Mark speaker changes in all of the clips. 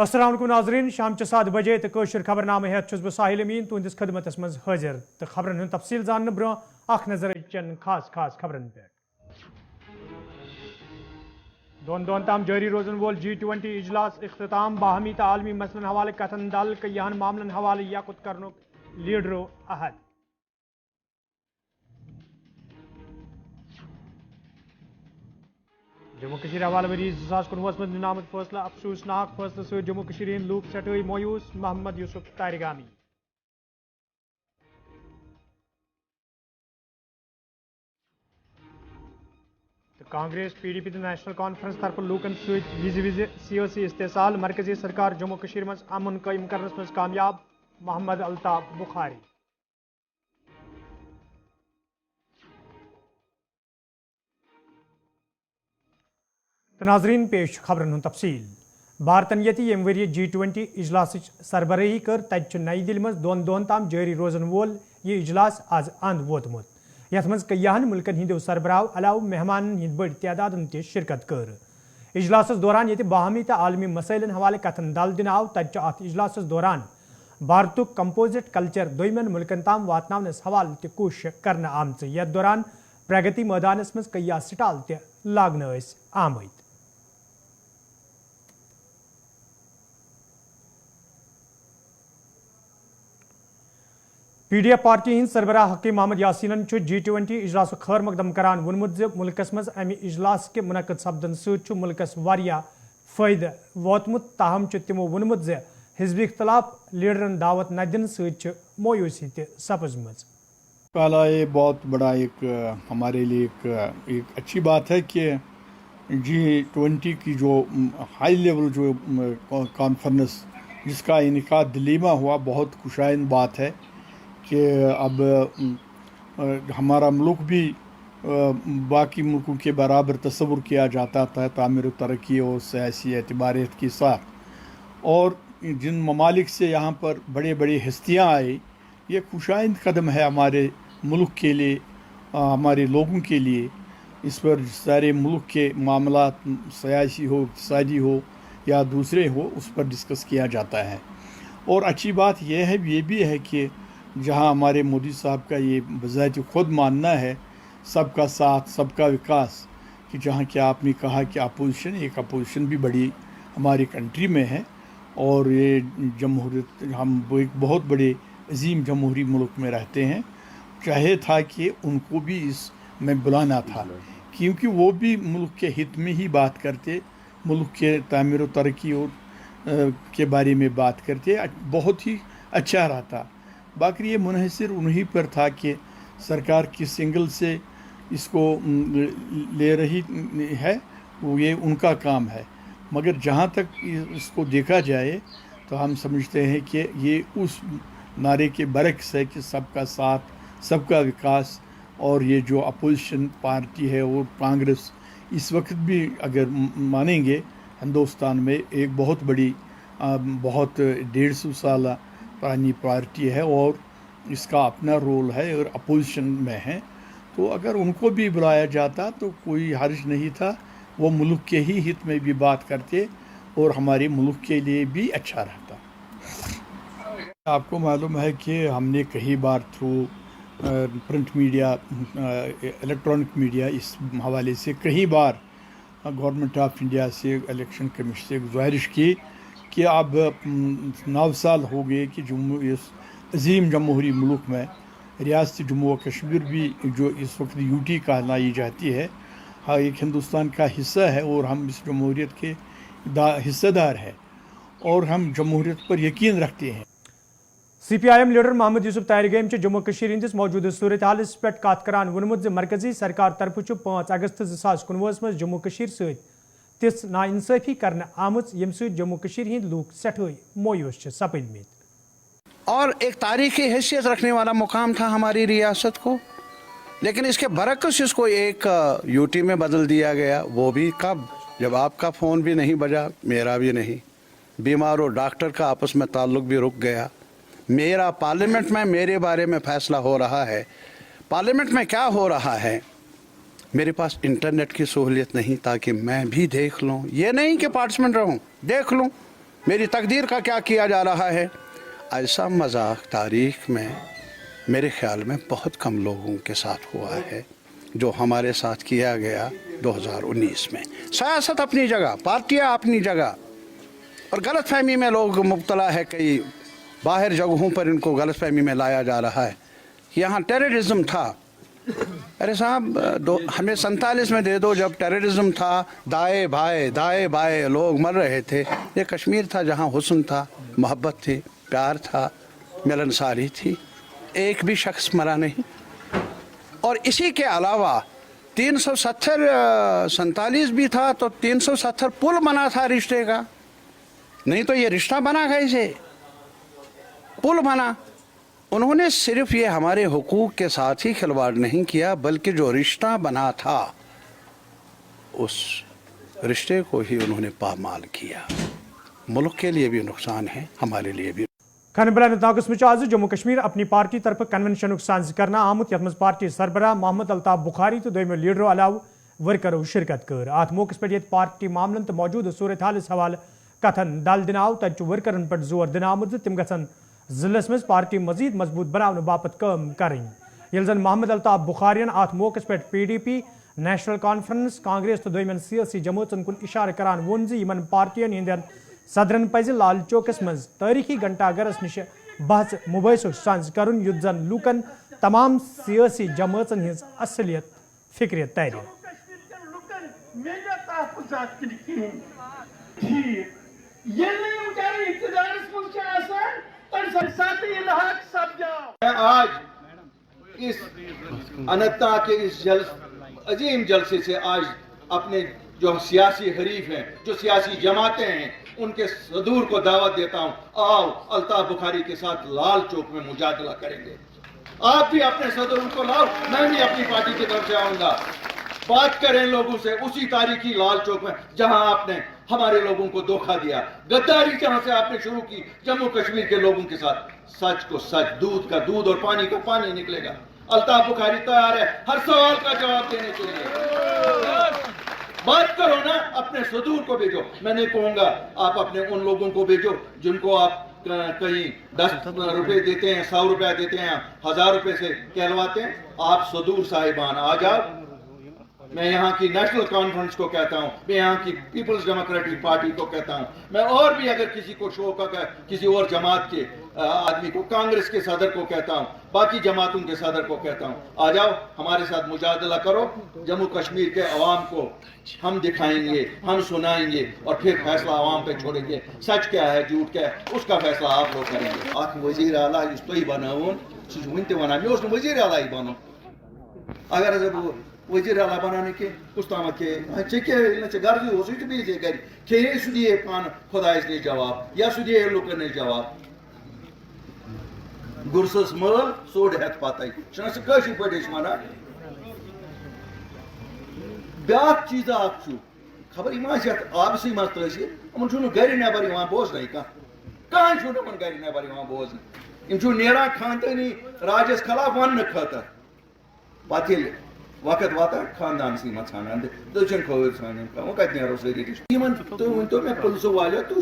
Speaker 1: अस्सलाम वालेकुम नाज़रीन, शाम 7 बजे तो कशर खबरनामे हेत छुस बह साहिल अमीन तुंदिस खदमतस मज हाजिर तो खबरन हुंद तफसील जानने ब्रो अख नजर चन खास खबरन पे। दोन ताम जारी रोजन वोल G20 इजलास इख्तिताम बाहमी तो आलमी मसलन हवाले कथन दल कयान मामलन हवाले याकुत करनो लीडरो अहद। जम्मू कश्मीर हवाले वरी 2019 में निनामत फैसला अफसोसनाक फैसले से जम्मू कश्मीर लूक सटई मायूस मोहम्मद यूसुफ तारिगामी। तो कांग्रेस PDP तो नेशनल कॉन्फ्रेंस तरफ लूकन विज सियासी इस्तेसाल मरकजी सरकार जम्मू कश्मीर मज अमन कायम करनस मज कामयाब मोहम्मद अल्ताफ बुखारी। तो नाजरीन पेश खबरन हुंद तफसील। भारतन यति यम वरिय G20 इजलास सरबराही कर तत नई दिल्ली मज दोन ताम जारी रोजन वोल यह इजलास आज अंद वोतमुत यथ मज कयान मुल्कन हिंदो सरबराह अलाव मेहमान हिंद बड़ तादाद ते शिरकत कर। इजलास दौरान ये बाहमी तो आलमी मसैलन हवाले कथन दल दिन आव तत अत इजलास दौरान भारतुक कंपोजिट कल्चर दोयमन मुल्कन ताम वातनावनस हवाले ते कोशिश करना आमच। यथ दौरान प्रगति मैदानस मज कया स्टाल ते लागन आमद। PDF पार्टी हिंद सरबराह हकीम मोहम्मद यासीन G20 इजलास खैर मकदम करान वोनमुत मुल्कस मज अमि इजलास के मुनक़द सपदन सु मुल्कस वारिया फायदे वोतमुत ताहम तिमो वोनमुत हिजब इख्तलाफ लीडरन दावत न दिन सु मायूसी ते सपजमज।
Speaker 2: पहला ये बहुत बड़ा एक हमारे लिए एक अच्छी बात है कि G20 की जो हाई लेवल जो कॉन्फ्रेंस जिसका इनका दिल्ली में हुआ बहुत खुशाइन बात है कि अब हमारा मुल्क भी बाकी मुल्कों के बराबर तस्वुर किया जाता था तामीर तरक्की और सियासी एतबारियत के साथ। और जिन ममालिक से यहाँ पर बड़े बड़ी हस्तियाँ आई, ये खुशाइंद कदम है हमारे मुल्क के लिए, हमारे लोगों के लिए। इस पर सारे मुल्क के मामला सियासी हो, इक़्तिसादी हो या दूसरे हो, उस पर डिस्कस किया जाता है। और अच्छी बात यह भी है कि जहाँ हमारे मोदी साहब का ये बज़ाहिर ख़ुद मानना है सबका साथ सबका विकास, कि जहाँ कि आपने कहा कि अपोजिशन भी बड़ी हमारी कंट्री में है और ये जमहूरियत हम एक बहुत बड़े अजीम जमहूरी मुल्क में रहते हैं। चाहे था कि उनको भी इसमें बुलाना था क्योंकि वो भी मुल्क के हित में ही बात करते, मुल्क के तामीर व तरक्की और के बारे में बात करते, बहुत ही अच्छा रहता। बाकी ये मुनहसर उन्हीं पर था कि सरकार किस एंगल से इसको ले रही है, वो ये उनका काम है। मगर जहाँ तक इसको देखा जाए तो हम समझते हैं कि ये उस नारे के बरक्स है कि सबका साथ सबका विकास। और ये जो अपोजिशन पार्टी है और कांग्रेस इस वक्त भी अगर मानेंगे हिंदुस्तान में एक बहुत बड़ी बहुत 150 साल पुरानी पार्टी है और इसका अपना रोल है और अपोजिशन में है। तो अगर उनको भी बुलाया जाता तो कोई हर्ज नहीं था, वो मुल्क के ही हित में भी बात करते और हमारे मुल्क के लिए भी अच्छा रहता। आपको मालूम है कि हमने कई बार through print media, electronic media, इस हवाले से कई बार गवर्नमेंट ऑफ इंडिया से, इलेक्शन कमीशन से गुजारिश की कि अब 9 साल हो गए कि इस अजीम जमहूरी मुल्क में रियासत जम्मू व कश्मीर भी जो इस वक्त UT कहलाई जाती है, हाँ एक हिंदुस्तान का हिस्सा है और हम इस जमहूरियत के हिस्सेदार हैं और हम जमहूरियत पर यकीन रखते हैं।
Speaker 1: CPIM लीडर मोहम्मद यूसुफ तारिगामी जम्मू कश्मीर हिंदिस मौजूदा सूरत हालस पे कत करान वोनमुत मरकजी सरकार तरफ 5 अगस्त 2019 मज जम्मू कश्मीर सहित तिस नाइंसाफी करने आमच यम जम्मू कश्मीर हिंद लूक सठई मायूस सपदमित।
Speaker 3: और एक तारीखी हैसियत रखने वाला मुकाम था हमारी रियासत को, लेकिन इसके बरक्स इसको एक UT में बदल दिया गया। वो भी कब, जब आपका फ़ोन भी नहीं बजा, मेरा भी नहीं, बीमार और डॉक्टर का आपस में ताल्लुक़ भी रुक गया। मेरा पार्लियामेंट में मेरे बारे में फ़ैसला हो रहा है। पार्लियामेंट में क्या हो रहा है, मेरे पास इंटरनेट की सहूलियत नहीं ताकि मैं भी देख लूँ। ये नहीं कि पार्टिसिपेंट रहूँ, देख लूँ। मेरी तकदीर का क्या किया जा रहा है। ऐसा मजाक तारीख में मेरे ख्याल में बहुत कम लोगों के साथ हुआ है जो हमारे साथ किया गया 2019 में। सियासत अपनी जगह, पार्टियां अपनी जगह, और गलतफहमी में लोग मुब्तला है। कई बाहर जगहों पर इनको गलतफहमी में लाया जा रहा है। यहाँ टेररिज्म था, अरे साहब हमें 47 में दे दो, जब टेररिज्म था, दाएं बाएं लोग मर रहे थे। ये कश्मीर था जहाँ हुस्न था, मोहब्बत थी, प्यार था, मिलनसारी थी, एक भी शख्स मरा नहीं। और इसी के अलावा 347 भी था तो 370 पुल बना था रिश्ते का, नहीं तो ये रिश्ता बना कैसे, पुल बना। उन्होंने सिर्फ ये हमारे हुकूक के साथ ही खिलवाड़ नहीं किया, बल्कि जो रिश्ता बना था उस रिश्ते को ही उन्होंने पामाल किया। मुल्क के लिए भी नुकसान है, हमारे लिए भी।
Speaker 1: खनबरा नागस में आज जम्मू कश्मीर अपनी पार्टी तरफ कन्वेंशन सांझ करना आमुत यथ मज पार्टी सरबराह मोहम्मद अल्ताफ बुखारी तो दोमो लीडरों अलाव वर्करों शिरकत कर। अत मौके पे पार्टी मामलन तो मौजूद सूरत हालस हवाले कथन दल दिन आव तत वर्करन पर जोर दिन आमुत तिम गसन जिलस मज पार्टी मजीद मजबूत बनाने बापत काम करें। ये जन मोहम्मद अल्ताफ बुखारियन अत मौके पे PDP, नेशनल कॉन्फ्रेंस, कांग्रेस तो दोमन सियासी जमातन कुन इशार करान वोन इन पार्टियन हिंदन सदरन पज लाल चौकस मज तारीखी घंटा गरस निश बहस मुबैसुक सांझ करुन युद्ध जन लूकन तमाम सियासी जमातन हिंज असलियत फिक्रियत तैयार।
Speaker 4: आज इस अनंतनाग के इस अजीम जलसे से आज अपने जो सियासी हरीफ हैं, जो सियासी जमातें हैं, उनके सदूर को दावत देता हूं, आओ अल्ताफ बुखारी के साथ लाल चौक में मुजादला करेंगे। आप भी अपने सदर उनको लाओ, मैं भी अपनी पार्टी की तरफ से आऊंगा। बात करें लोगों से उसी तारीखी लाल चौक में जहां आपने हमारे लोगों को धोखा दिया, गद्दारी जहां से आपने शुरू की जम्मू कश्मीर के लोगों के साथ। सच को सच, दूध का दूध और पानी का पानी निकलेगा। अल्ताफ बुखारी तैयार है हर सवाल का जवाब देने के लिए। बात करो ना, अपने सदूर को भेजो। मैं नहीं कहूंगा आप अपने उन लोगों को भेजो जिनको आप कहीं 10 रुपए देते हैं, 100 रुपया देते हैं, 1000 रुपए से कहलवाते हैं। आप सदूर साहिबान आ जाओ। मैं यहाँ की नेशनल कॉन्फ्रेंस को कहता हूँ, मैं यहाँ की पीपल्स डेमोक्रेटिक पार्टी को कहता हूँ, मैं और भी अगर किसी को शौक है, किसी और जमात के आदमी को, कांग्रेस के सदर को कहता हूँ, बाकी जमातों के सदर को कहता हूँ, आ जाओ हमारे साथ मुजादला करो। जम्मू कश्मीर के अवाम को हम दिखाएंगे, हम सुनाएंगे और फिर फैसला अवाम पे छोड़ेंगे। सच क्या है, झूठ क्या है, उसका फैसला आप लोग करेंगे। आप वजीर आला इस तो ही बनाऊन वन वन मे वजीर आला ही बनो। अगर जब वजीर आला बनाने के कुछ के गर्जी हो गर खे सुदिए पान खुदायस ने जवाब या सुदिए लुकन ने जवाब गुरसस मल सोड हेत पाता पे वन ब्या चीज खबर आबस मज तहसील गर नबर बोजन कहां गर नबर बोजन नेरा खानदानी राजस खिलाफ वन खतर पे वक्त वाता खानदान सी मत छान दक्षिण खबर छान वो कत नो सरी तो वन मैं पुलिस वाले तो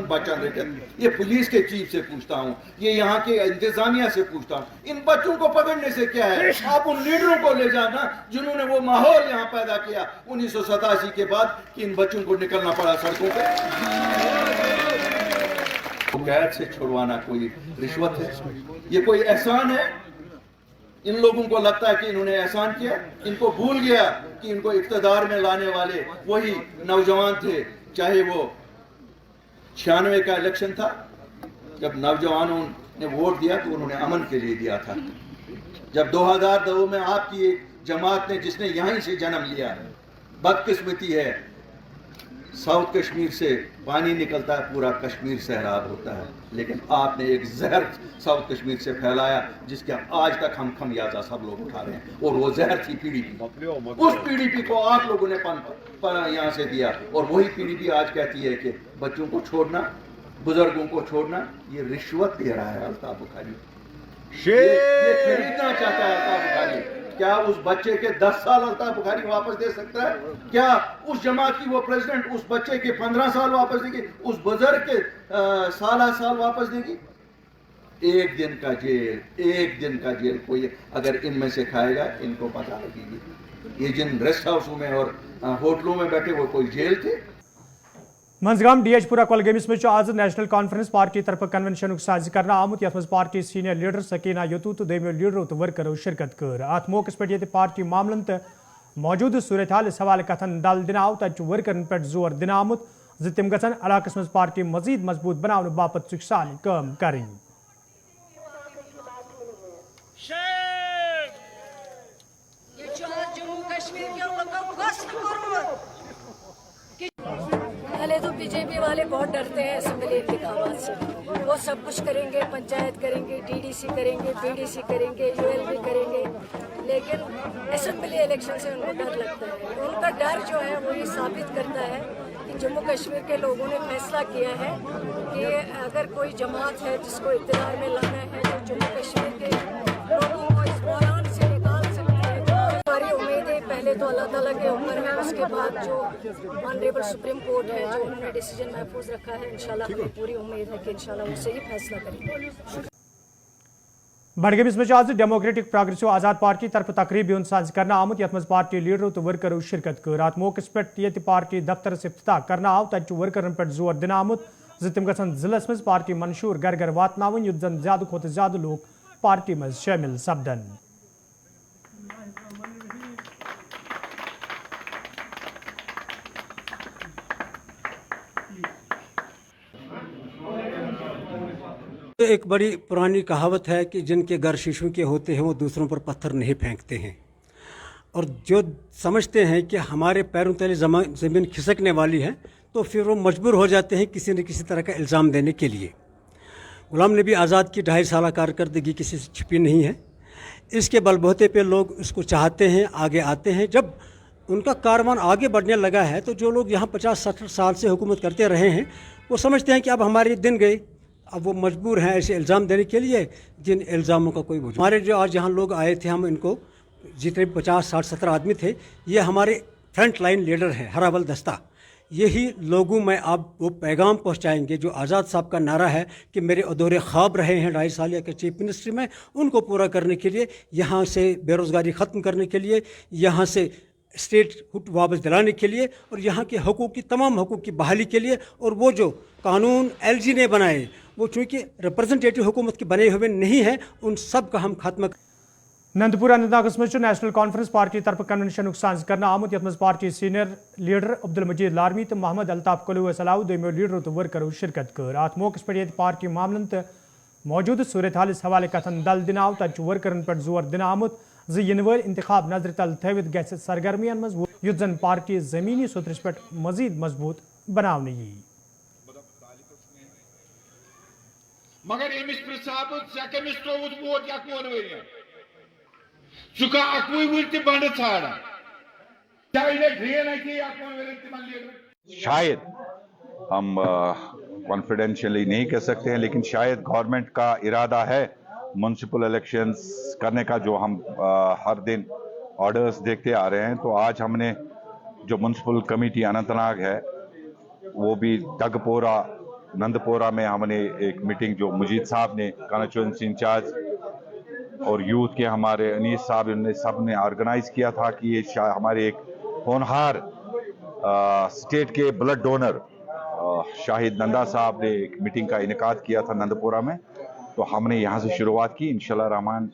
Speaker 4: बच्चन रटन ये पुलिस के चीफ से पूछता हूँ, ये यहाँ के इंतजामिया से पूछता हूँ, इन बच्चों को पकड़ने से क्या है। आप उन लीडरों को ले जाना जिन्होंने वो माहौल यहाँ पैदा किया 1987 के बाद कि इन बच्चों को निकलना पड़ा सड़कों पे। कैद से छुड़वाना कोई रिश्वत है, ये कोई एहसान है। इन लोगों को लगता है कि इन्होंने एहसान किया, इनको भूल गया कि इनको इख्तिदार में लाने वाले वही नौजवान थे। चाहे वो 96 का इलेक्शन था, जब नौजवानों ने वोट दिया तो उन्होंने अमन के लिए दिया था। जब 2002 में आपकी एक जमात ने, जिसने यहीं से जन्म लिया, बदकिस्मती है साउथ कश्मीर से पानी निकलता है, पूरा कश्मीर सैराब होता है, लेकिन आपने एक जहर साउथ कश्मीर से फैलाया जिसके आज तक हम खमियाजा सब लोग उठा रहे हैं। और वो जहर थी PDP। उस PDP को आप लोगों ने यहाँ से दिया, और वही PDP आज कहती है कि बच्चों को छोड़ना, बुजुर्गों को छोड़ना, ये रिश्वत दे रहा है अल्ताफ बुखारी। ये खरीदना चाहता है अल्ताफ बुखारी क्या उस बच्चे के 10 साल अल्ताफ बुखारी वापस दे सकता है? क्या उस जमात की वो प्रेसिडेंट उस बच्चे के 15 साल वापस देगी? उस बुजुर्ग के साल वापस देगी? एक दिन का जेल कोई अगर इनमें से खाएगा, इनको पता लगेगी ये जिन रेस्ट हाउसों में और होटलों में बैठे वो कोई जेल थे?
Speaker 1: मंजगाम डीएचपुरा कोलगेमिस में आज नेशनल कॉन्फ्रेंस पार्टी तरफ कन्वेंशन साज करना आमुत यथ पार्टी सीनियर लीडर सकीना यतू तो दोमो लीडरों तो वर्करों शिरकत कर अत मौके पे ये पार्टी मामलन तो मौजूद सूरत हाल हवाले कथन दल दिन आव तत वर्करन पे जोर दिन आमुत ज तिम गसन इलाकस मज पार्टी मजीद मजबूत बनाने बापत चुक साल काम करें।
Speaker 5: पहले तो बीजेपी वाले बहुत डरते हैं असेंबली इंतखाबात से, वो सब कुछ करेंगे, पंचायत करेंगे, डीडीसी करेंगे, बीडीसी करेंगे, यूएलबी करेंगे, लेकिन असेंबली इलेक्शन से उनको डर लगता है। उनका डर जो है वो ये साबित करता है कि जम्मू कश्मीर के लोगों ने फैसला किया है कि अगर कोई जमात है जिसको इक़्तिदार में लाना है तो जम्मू कश्मीर के लोगों को इस बहरान से निकाल सकते हैं। हमारी उम्मीदें पहले तो अल्लाह ताला के ऊपर है, उसके बाद जो ऑनरेबल सुप्रीम कोर्ट है जो उन्होंने डिसीजन महफूज रखा है, इंशाल्लाह हमें पूरी उम्मीद है कि इंशाल्लाह वो सही फैसला करेंगे।
Speaker 1: बडगमिस में आज डेमोक्रेटिक प्रोग्रेसिव आजाद पार्टी तरफ तकरीब साज करना आमुत यथ मज पार्टी लीडरों तो वर्करों शिरकत कर अत मौके पे ये पार्टी दफ्तर इफ्तिताह करना आव तत वर्करन पे जोर दिन आमुत ज तिम गसन जिलस मज पार्टी मंशूर घर घर वातनावन युत जन ज्यादा खोत ज्यादा लोग पार्टी मज शामिल सपदन।
Speaker 6: एक बड़ी पुरानी कहावत है कि जिनके घर शीशों के होते हैं वो दूसरों पर पत्थर नहीं फेंकते हैं, और जो समझते हैं कि हमारे पैरों तले ज़मीन खिसकने वाली है तो फिर वो मजबूर हो जाते हैं किसी न किसी तरह का इल्ज़ाम देने के लिए। गुलाम नबी आज़ाद की 2.5 साल कारकर्दगी किसी से छिपी नहीं है। इसके बलबूते पे लोग इसको चाहते हैं, आगे आते हैं। जब उनका कारवान आगे बढ़ने लगा है तो जो लोग यहाँ 50-60 साल से हुकूमत करते रहे हैं वो समझते हैं कि अब हमारे दिन गए, अब वो मजबूर हैं ऐसे इल्ज़ाम देने के लिए जिन इल्ज़ामों का कोई वजूद। हमारे जो आज यहाँ लोग आए थे, हम इनको जितने 50-60-70 आदमी थे, ये हमारे फ्रंट लाइन लीडर हैं, हराबल दस्ता। यही लोगों में आप वो पैगाम पहुँचाएंगे जो आज़ाद साहब का नारा है कि मेरे अधूरे ख्वाब रहे हैं 2.5 साल के चीफ मिनिस्ट्री में, उनको पूरा करने के लिए, यहाँ से बेरोज़गारी ख़त्म करने के लिए, यहाँ से स्टेट हुट वापस दिलाने के लिए और यहाँ के हकूक़ की तमाम हकूक़ की बहाली के लिए। और वो जो कानून एलजी ने बनाए वो चूँकि रिप्रेजेंटेटिव हुकूमत के बने हुए नहीं हैं, उन सब का हम खात्मा।
Speaker 1: नंदपुर अनंतनाग में नेशनल कॉन्फ्रेंस पार्टी तरफ कन्वेंशन साज करना आमुत यथ मज पार्टी सीनियर लीडर अब्दुल मजीद लारमी तो मोहम्मद अल्ताफ कलू सलाह दोमो लीडरों तो वर्करों शिरकत कर अत मौके पे पार्टी मामलन तो मौजूद सूरत हाल हवाले कथन दल दिन आव तत वर्करन पे जोर दिन आमुत ज इन वल इंतखाब नजर तल थवित गि सरगर्मियन मज युत जन पार्टी जमीनी सतरस पे मजीद मजबूत बनाने यी।
Speaker 7: मगर अमिस प्रसाब कमिस त्रोवुत वोट यकवन वरियन सुका अकवुई वुर ते बंड छाड़ा चाहे ग्रेन है कि यकवन वरियन तिमन लीडर।
Speaker 8: शायद हम कॉन्फिडेंशियली नहीं कह सकते हैं, लेकिन शायद गवर्नमेंट का इरादा है म्युनिसिपल इलेक्शंस करने का, जो हम हर दिन ऑर्डर्स देखते आ रहे हैं। तो आज हमने जो म्युनिसिपल कमेटी अनंतनाग है वो भी डगपोरा नंदपोरा में हमने एक मीटिंग जो मुजीद साहब ने कॉन्स्टिट्यूएंसी इंचार्ज और यूथ के हमारे अनीस साहब ने सब ने ऑर्गेनाइज किया था कि ये हमारे एक होनहार स्टेट के ब्लड डोनर शाहिद नंदा साहब ने एक मीटिंग का इनेकाद किया था नंदपुरा में। तो हमने यहाँ से शुरुआत की, इंशाल्लाह रहमान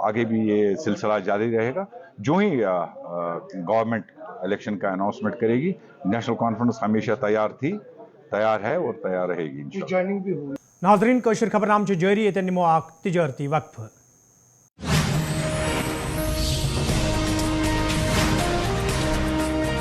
Speaker 8: आगे भी ये सिलसिला जारी रहेगा। जो ही गवर्नमेंट इलेक्शन का अनाउंसमेंट करेगी, नेशनल कॉन्फ्रेंस हमेशा तैयार है और तैयार रहेगी।
Speaker 1: नाजरीन कशर खबरनाम जारी ये निमो तिजारती वक्फ।